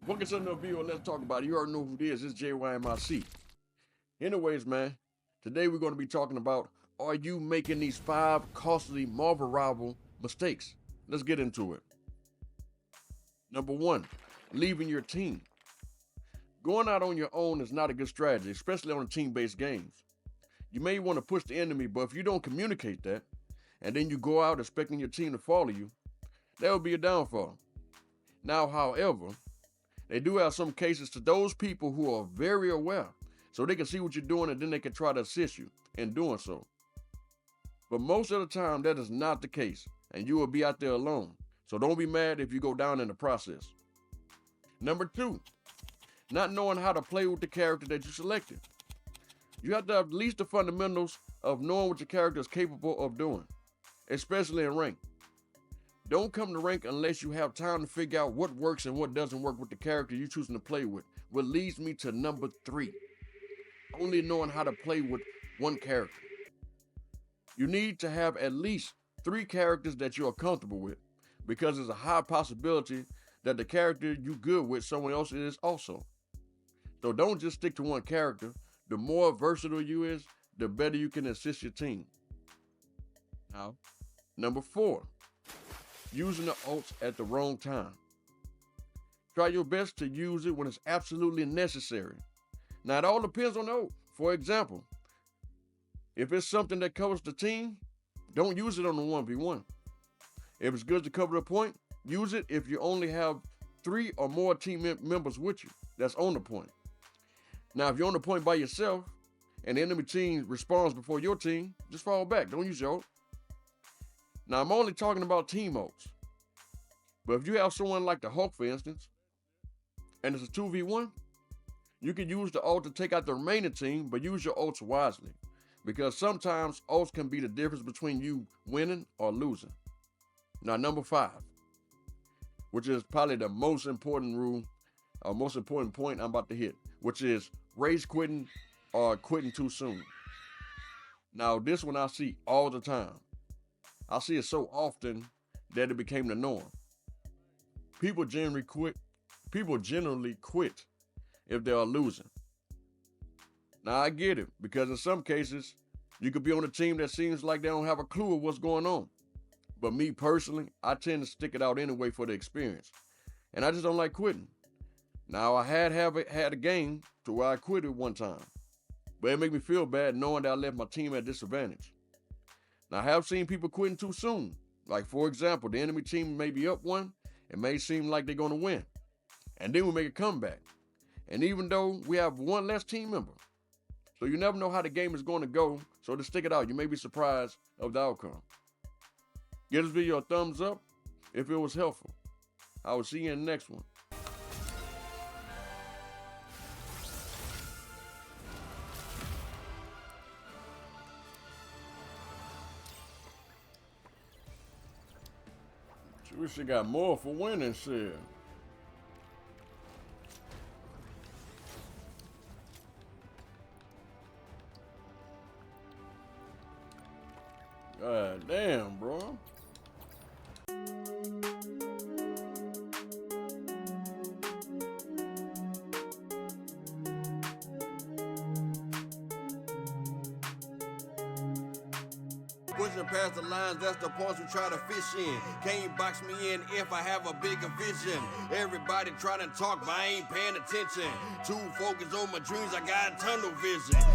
Welcome to another video. Let's talk about it. You already know who it is. It's JYMIC. Anyways, man, today we're going to be talking about, are you making these 5 costly Marvel rival mistakes? Let's get into it. Number 1, leaving your team. Going out on your own is not a good strategy, especially on team-based games. You may want to push the enemy, but if you don't communicate that, and then you go out expecting your team to follow you, that would be a downfall. Now, however, they do have some cases to those people who are very aware, so they can see what you're doing and then they can try to assist you in doing so. But most of the time, that is not the case, and you will be out there alone. So don't be mad if you go down in the process. Number 2, not knowing how to play with the character that you selected. You have to have at least the fundamentals of knowing what your character is capable of doing, especially in rank. Don't come to rank unless you have time to figure out what works and what doesn't work with the character you're choosing to play with. What leads me to number 3, only knowing how to play with one character. You need to have at least 3 characters that you are comfortable with, because there's a high possibility that the character you good with someone else is also. So don't just stick to one character. The more versatile you is, the better you can assist your team. Now, number 4, using the ults at the wrong time. Try your best to use it when it's absolutely necessary. Now, it all depends on the ult. For example, if it's something that covers the team, don't use it on the 1v1. If it's good to cover the point, use it if you only have 3 or more team members with you that's on the point. Now, if you're on the point by yourself and the enemy team responds before your team, just fall back. Don't use your ult. Now, I'm only talking about team ults. But if you have someone like the Hulk, for instance, and it's a 2v1, you can use the ult to take out the remaining team, but use your ults wisely. Because sometimes ults can be the difference between you winning or losing. Now, number 5, which is probably the most important rule, or most important point I'm about to hit, which is rage quitting or quitting too soon. Now, this one I see all the time. I see it so often that it became the norm. People generally quit if they are losing. Now, I get it, because in some cases, you could be on a team that seems like they don't have a clue of what's going on. But me personally, I tend to stick it out anyway for the experience. And I just don't like quitting. Now, I had a game to where I quit it one time. But it made me feel bad knowing that I left my team at disadvantage. Now, I have seen people quitting too soon. Like, for example, the enemy team may be up 1. It may seem like they're going to win. And then we make a comeback. And even though we have 1 less team member. So you never know how the game is going to go. So to stick it out, you may be surprised of the outcome. Give this video a thumbs up if it was helpful. I will see you in the next one. We should got more for winning shit. God damn, bro. Pushing past the lines, that's the points we try to fish in. Can't you box me in if I have a bigger vision? Everybody trying to talk, but I ain't paying attention. Too focused on my dreams, I got tunnel vision.